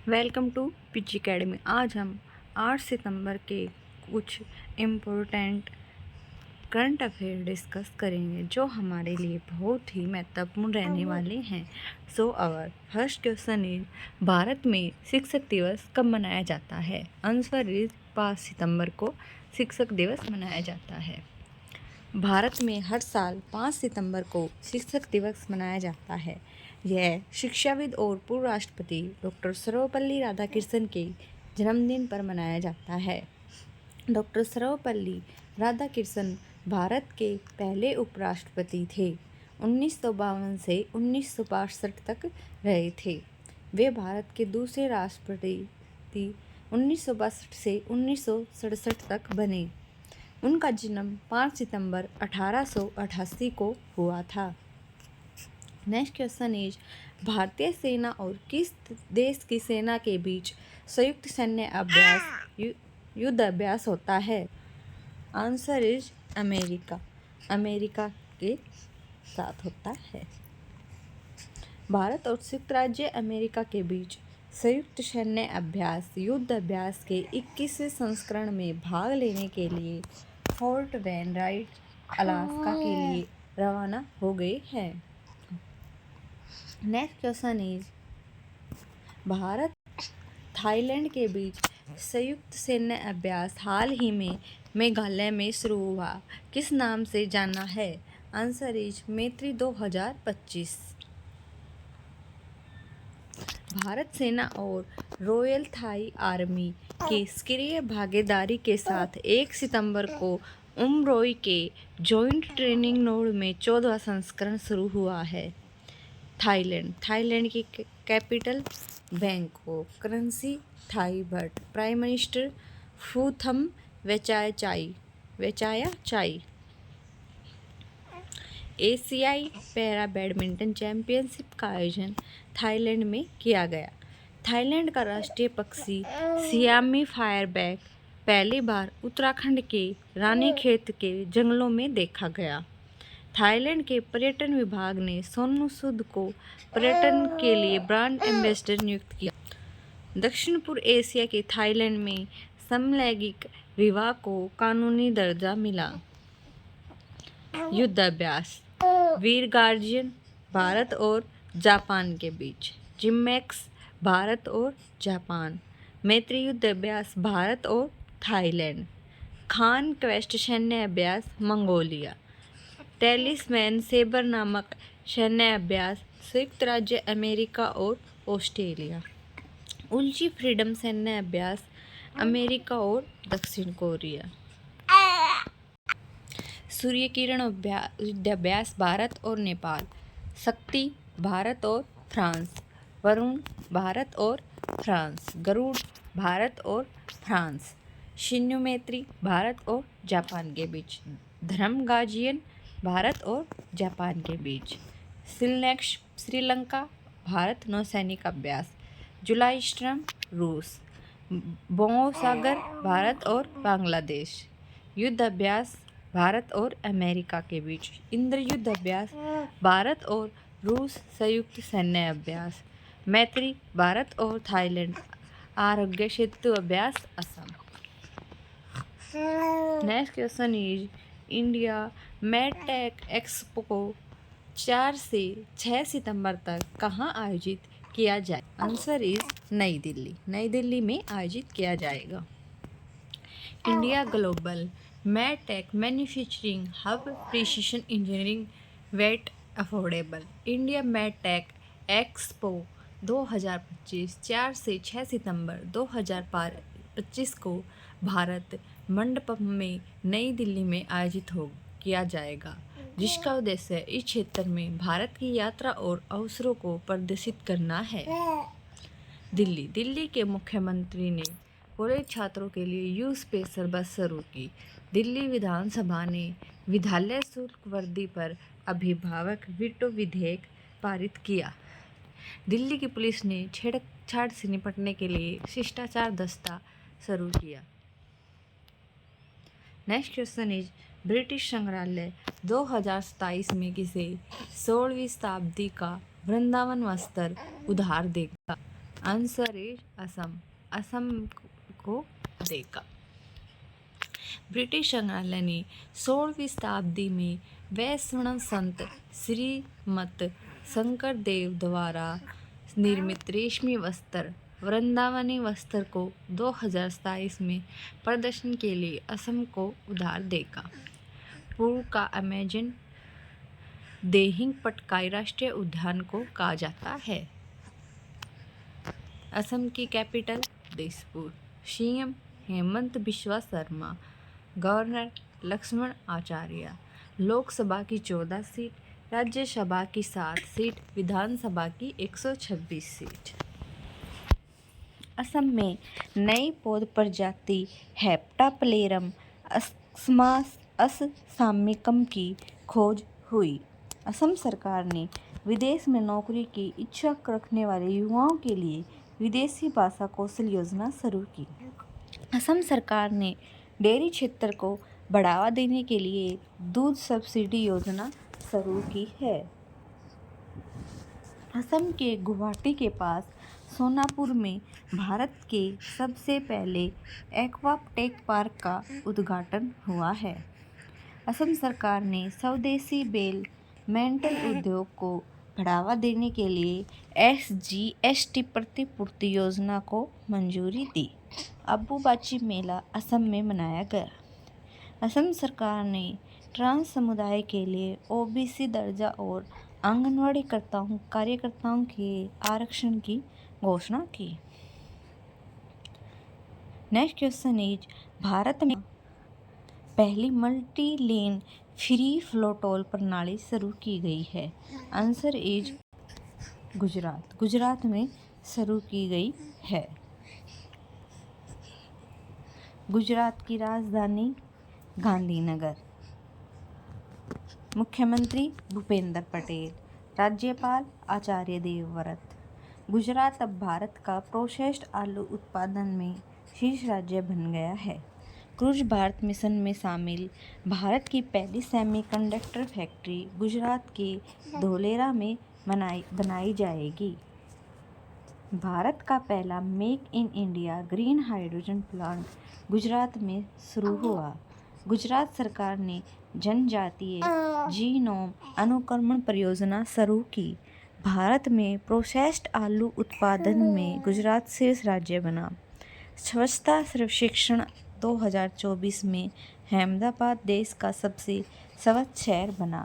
Welcome to pitch academy. आज हम 8 सितंबर के कुछ इम्पोर्टेंट करंट अफेयर डिस्कस करेंगे जो हमारे लिए बहुत ही महत्वपूर्ण रहने वाले हैं। So our first question is, Bharat में शिक्षक दिवस कब मनाया जाता है? आंसर इज 5 सितंबर को शिक्षक दिवस मनाया जाता है। भारत में हर साल 5 सितंबर को शिक्षक दिवस मनाया जाता है। यह शिक्षाविद और पूर्व राष्ट्रपति डॉक्टर सर्वपल्ली राधाकृष्णन के जन्मदिन पर मनाया जाता है। डॉक्टर सर्वपल्ली राधाकृष्णन भारत के पहले उपराष्ट्रपति थे। 1952 से 1962 तक रहे थे। वे भारत के दूसरे राष्ट्रपति 1962 से 1967 तक बने। उनका जन्म 5 सितंबर 1888 को हुआ था। नेक्स्ट क्वेश्चन इज, भारतीय सेना और किस देश की सेना के बीच संयुक्त सैन्य अभ्यास युद्ध अभ्यास होता है? Answer is America. अमेरिका के साथ होता है। भारत और संयुक्त राज्य अमेरिका के बीच संयुक्त सैन्य अभ्यास युद्ध अभ्यास के 21वें संस्करण में भाग लेने के लिए फोर्ट वेनराइट अलास्का के लिए रवाना हो गए हैं। Next question is, Bharat Thailand के बीच संयुक्त सैन्य अभ्यास हाल ही में मेघालय में शुरू हुआ, किस नाम से जाना है? आंसर इज मैत्री 2025। भारत सेना और रॉयल थाई आर्मी की सक्रिय भागीदारी के साथ 1 सितंबर को उमरोई के जॉइंट ट्रेनिंग नोड में 14वां संस्करण शुरू हुआ है। थाईलैंड की capital Bangkok, currency Thai baht, prime minister Phumtham Wechayachai. एशियाई पैरा बैडमिंटन चैंपियनशिप का आयोजन थाईलैंड में किया गया। थाईलैंड का राष्ट्रीय पक्षी सियामी फायरबैक पहली बार उत्तराखंड के रानीखेत के जंगलों में देखा गया। थाईलैंड के पर्यटन विभाग ने सोनू सूद को पर्यटन के लिए ब्रांड एम्बेसडर नियुक्त किया। दक्षिण पूर्व एशिया के थाईलैंड में समलैंगिक विवाह को कानूनी दर्जा मिला। युद्ध अभ्यास वीर गार्जियन भारत और जापान के बीच, जिमैक्स भारत और जापान, मैत्री युद्ध अभ्यास भारत और थाईलैंड, खान क्वेस्ट सैन्य अभ्यास मंगोलिया, टेलिस्मैन सेबर नामक सैन्य अभ्यास संयुक्त राज्य अमेरिका और ऑस्ट्रेलिया, उल्ची फ्रीडम सैन्य अभ्यास अमेरिका और दक्षिण कोरिया, सूर्य किरण युद्ध अभ्यास भारत और नेपाल, शक्ति भारत और फ्रांस, वरुण भारत और फ्रांस, गरुड़ भारत और फ्रांस, शिन्यू मैत्री भारत और जापान के बीच, धर्म गार्जियन भारत और जापान के बीच, सिलनेक्स श्रीलंका भारत नौसैनिक अभ्यास, जुलाई स्ट्रम रूस, बोंगो सागर भारत और बांग्लादेश, युद्ध अभ्यास भारत और अमेरिका के बीच, इंद्र युद्ध अभ्यास भारत और रूस संयुक्त सैन्य अभ्यास, मैत्री भारत और थाईलैंड, आरोग्य सेतु अभ्यास Assam. Next question is, India medtech expo 4 से 6 सितंबर तक कहाँ आयोजित किया जाए? आंसर इज नई दिल्ली। नई दिल्ली में आयोजित किया जाएगा। India global medtech manufacturing hub, precision engineering, yet affordable. India medtech expo 2025 4 से 6 सितंबर 2025 को भारत मंडपम में नई दिल्ली में आयोजित किया जाएगा, जिसका उद्देश्य इस क्षेत्र में भारत की यात्रा और अवसरों को प्रदर्शित करना है। दिल्ली के मुख्यमंत्री ने कॉलेज छात्रों के लिए यू स्पेशल बस शुरू की। दिल्ली विधानसभा ने विद्यालय शुल्क वृद्धि पर अभिभावक वीटो विधेयक पारित किया। दिल्ली की पुलिस ने छेड़छाड़ से निपटने के लिए शिष्टाचार दस्ता शुरू किया। नेक्स्ट क्वेश्चन इज, ब्रिटिश संग्रहालय 2027 में किसे 16वीं शताब्दी का वृंदावन वस्त्र उधार देगा? Answer is Assam. असम को देगा। ब्रिटिश संग्रहालय ने 16वीं शताब्दी में वैष्णव संत श्रीमत शंकर देव द्वारा निर्मित रेशमी वस्त्र वृंदावनी वस्त्र को 2027 में प्रदर्शन के लिए असम को उधार देगा। पूर्व का अमेजन देहिंग पटकाई राष्ट्रीय उद्यान को कहा जाता है। असम की capital Dispur. CM Himanta Biswa Sarma. Governor Lakshman Acharya. Lok Sabha की 14 सीट, राज्यसभा की 7 सीट, विधानसभा की 126 सीट। असम में नई पौध प्रजाति हेप्टाप्लेरम अससामिकम की खोज हुई। असम सरकार ने विदेश में नौकरी की इच्छा रखने वाले युवाओं के लिए विदेशी भाषा कौशल योजना शुरू की। असम सरकार ने डेयरी क्षेत्र को बढ़ावा देने के लिए दूध सब्सिडी योजना शुरू की है। असम के गुवाहाटी के पास सोनापुर में भारत के सबसे पहले एक्वाटेक पार्क का उद्घाटन हुआ है। असम सरकार ने स्वदेशी बेल मेटल उद्योग को बढ़ावा देने के लिए SGST प्रतिपूर्ति योजना को मंजूरी दी। अम्बुबाची मेला असम में मनाया गया। असम सरकार ने ट्रांस समुदाय के लिए OBC दर्जा और आंगनवाड़ी कार्यकर्ताओं के आरक्षण की घोषणा की। नेक्स्ट क्वेश्चन इज भारत में पहली multi lane free flow toll प्रणाली शुरू की गई है। Answer is Gujarat. गुजरात में शुरू की गई है। गुजरात की राजधानी गांधीनगर। मुख्यमंत्री भूपेंद्र पटेल। राज्यपाल आचार्य देवव्रत। गुजरात अब भारत का प्रोसेस्ड आलू उत्पादन में शीर्ष राज्य बन गया है। क्रूज भारत मिशन में शामिल भारत की पहली सेमीकंडक्टर फैक्ट्री गुजरात के धोलेरा में बनाई जाएगी। भारत का पहला make in India green hydrogen plant Gujarat में शुरू हुआ। गुजरात सरकार ने जनजातीय जीनोम अनुक्रमण परियोजना शुरू की। भारत में प्रोसेस्ड आलू उत्पादन में गुजरात शीर्ष राज्य बना। स्वच्छता सर्वेक्षण 2024 में अहमदाबाद देश का सबसे स्वच्छ शहर बना।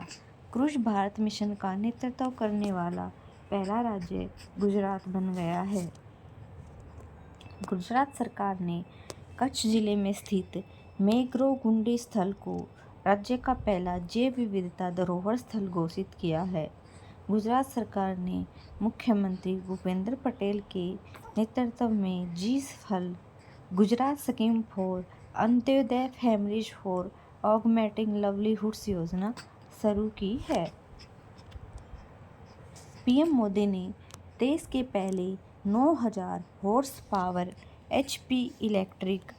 क्रूज भारत मिशन का नेतृत्व करने वाला पहला राज्य गुजरात बन गया है। गुजरात सरकार ने कच्छ जिले में स्थित मैंग्रोव गुंडी स्थल को राज्य का पहला जैव विविधता धरोहर स्थल घोषित किया है। गुजरात सरकार ने मुख्यमंत्री भूपेंद्र पटेल के नेतृत्व में G FAL Gujarat scheme for Antyodaya families for augmenting livelihoods योजना शुरू की है। पीएम मोदी ने देश के पहले 9000 horse power HP electric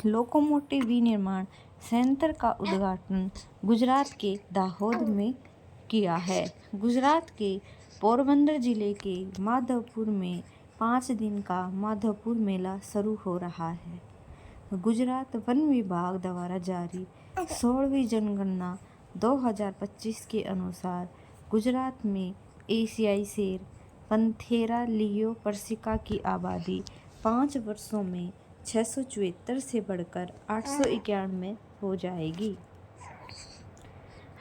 locomotive विनिर्माण संयंत्र का उद्घाटन गुजरात के दाहोद में किया है। गुजरात के पोरबंदर जिले के माधवपुर में 5 दिन का माधवपुर मेला शुरू हो रहा है। गुजरात वन विभाग द्वारा जारी 16वीं जनगणना 2025 के अनुसार गुजरात में एशियाई शेर पंथेरा लियो पर्सिका की आबादी 5 वर्षों में 674 से बढ़कर 891 हो जाएगी।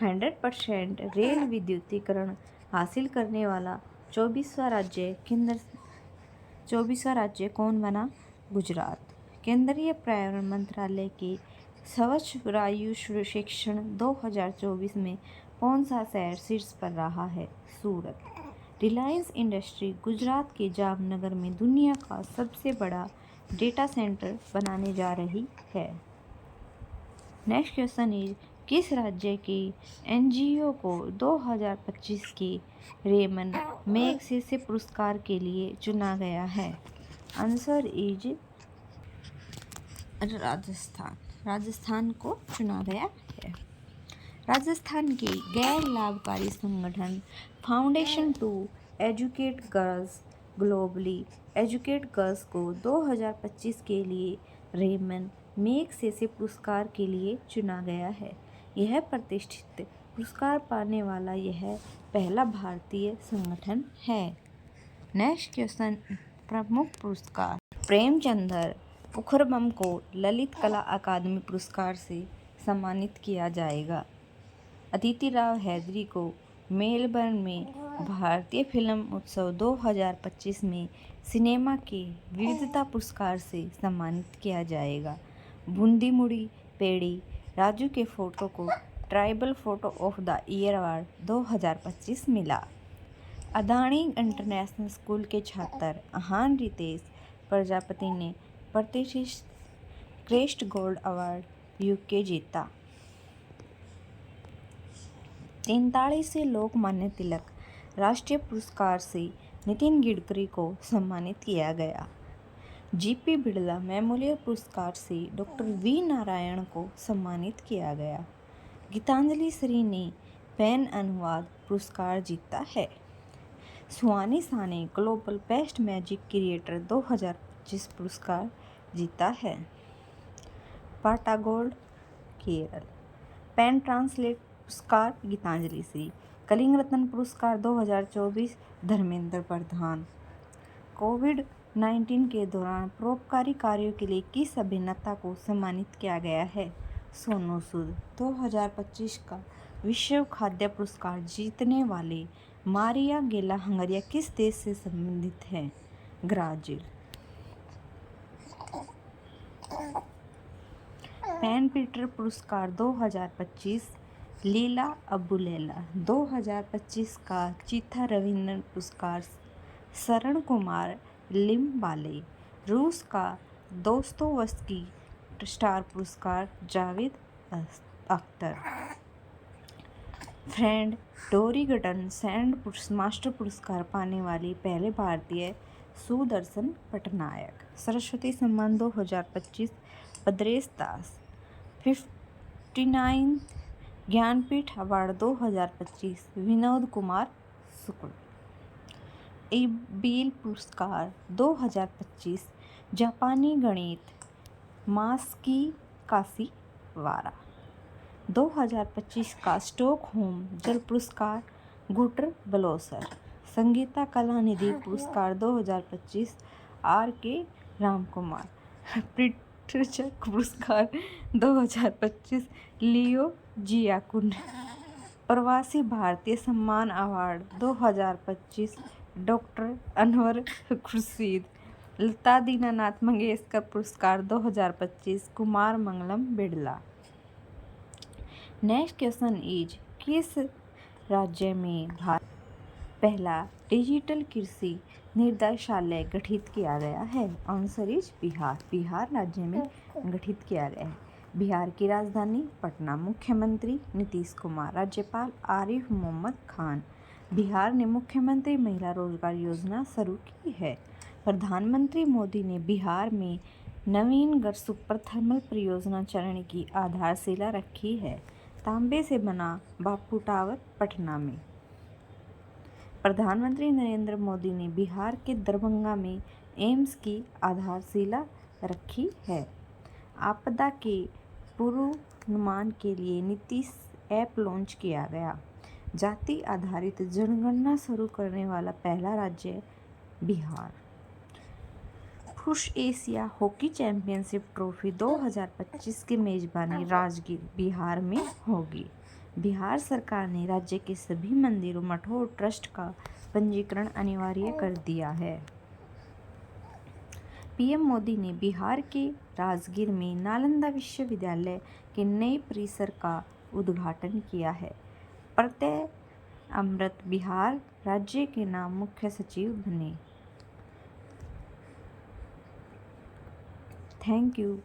100% रेल विद्युतीकरण हासिल करने वाला 24वां राज्य कौन बना? गुजरात। केंद्रीय पर्यावरण मंत्रालय के स्वच्छ वायु सर्वेक्षण 2024 में कौन सा शहर शीर्ष पर रहा है? सूरत। रिलायंस इंडस्ट्री गुजरात के जामनगर में दुनिया का सबसे बड़ा डेटा सेंटर बनाने जा रही है। नेक्स्ट क्वेश्चन इज किस राज्य के NGO को 2025 के रेमन मैगसेसे पुरस्कार के लिए चुना गया है? Answer is Rajasthan. राजस्थान को चुना गया है। राजस्थान के गैर लाभकारी संगठन foundation to educate girls globally educate girls को 2025 के लिए रेमन मैगसेसे पुरस्कार के लिए चुना गया है। यह प्रतिष्ठित पुरस्कार पाने वाला यह पहला भारतीय संगठन है। नेक्स्ट क्वेश्चन, प्रमुख पुरस्कार। प्रेमचंद्र मुखर्बम को ललित कला अकादमी पुरस्कार से सम्मानित किया जाएगा। अदिति राव हैदरी को मेलबर्न में भारतीय फिल्म उत्सव 2025 में सिनेमा के विविधता पुरस्कार से सम्मानित किया जाएगा। बूंदी मुड़ी पेड़ी राजू के फोटो को tribal photo of the year award 2025 मिला। अदानी इंटरनेशनल स्कूल के छात्र अहान रितेश प्रजापति ने प्रतिष्ठित क्रेस्ट गोल्ड अवार्ड यूके जीता। 43 लोकमान्य तिलक राष्ट्रीय पुरस्कार से नितिन गडकरी को सम्मानित किया गया। जीपी बिड़ला मेमोरियल पुरस्कार से डॉक्टर वी नारायण को सम्मानित किया गया। गीतांजलि श्री ने पेन अनुवाद पुरस्कार जीता है। सुहानी शाह ने ग्लोबल बेस्ट मैजिक क्रिएटर 2025 पुरस्कार जीता है। पाटा गोल्ड केरल। पेन ट्रांसलेट पुरस्कार गीतांजलि श्री। कलिंग रत्न पुरस्कार 2024 धर्मेंद्र प्रधान। कोविड-19 के दौरान परोपकारी कार्यों के लिए किस अभिनेता को सम्मानित किया गया है? सोनू सूद। 2025 का विश्व खाद्य पुरस्कार जीतने वाले मारिया गेला हंगरिया किस देश से संबंधित हैं? ब्राजील। पेन पीटर पुरस्कार 2025 लीला अबुलेला। 2025 का चीथा रविंद्रन पुरस्कार शरण कुमार लिम्बाले। रूस का दोस्तोवस्की स्टार पुरस्कार Javed Akhtar. Friend Dorrington sand master पुरस्कार पाने वाली पहले भारतीय सुदर्शन पटनायक। सरस्वती सम्मान 2025 भद्रेश दास। 59 ज्ञानपीठ अवार्ड 2025 विनोद कुमार शुक्ल। ईबील पुरस्कार 2025 जापानी गणित मासकी काशीवारा। 2025 का स्टॉकहोम जल पुरस्कार गुटर ब्लोसर। संगीता कला निधि पुरस्कार 2025 आर के रामकुमार। प्रिट्जर पुरस्कार 2025 लियो जियाकुन। प्रवासी भारतीय सम्मान अवार्ड 2025 डॉक्टर अनवर खुर्शीद। लता दीनानाथ मंगेशकर पुरस्कार 2025 Kumar Mangalam Birla. Next question is किस राज्य में पहला डिजिटल कृषि निर्देशालय गठित किया गया है? Answer is Bihar. बिहार राज्य में गठित किया गया है। बिहार की राजधानी पटना। मुख्यमंत्री नीतीश कुमार। राज्यपाल आरिफ मोहम्मद खान। बिहार ने मुख्यमंत्री महिला रोजगार योजना शुरू की है। प्रधानमंत्री मोदी ने बिहार में नवीनगढ़ सुपर थर्मल परियोजना चरण की आधारशिला रखी है। तांबे से बना बापू टावर पटना में। प्रधानमंत्री नरेंद्र मोदी ने बिहार के दरभंगा में एम्स की आधारशिला रखी है। आपदा के पूर्वानुमान के लिए नीतीश ऐप लॉन्च किया गया। जाति आधारित जनगणना शुरू करने वाला पहला राज्य बिहार। पुरुष एशिया हॉकी चैंपियनशिप ट्रॉफी 2025 की मेजबानी राजगीर बिहार में होगी। बिहार सरकार ने राज्य के सभी मंदिरों मठों और ट्रस्ट का पंजीकरण अनिवार्य कर दिया है। पीएम मोदी ने बिहार के राजगीर में नालंदा विश्वविद्यालय के नए परिसर का उद्घाटन किया है। प्रत्यय अमृत बिहार राज्य के नाम मुख्य सचिव बने। Thank you.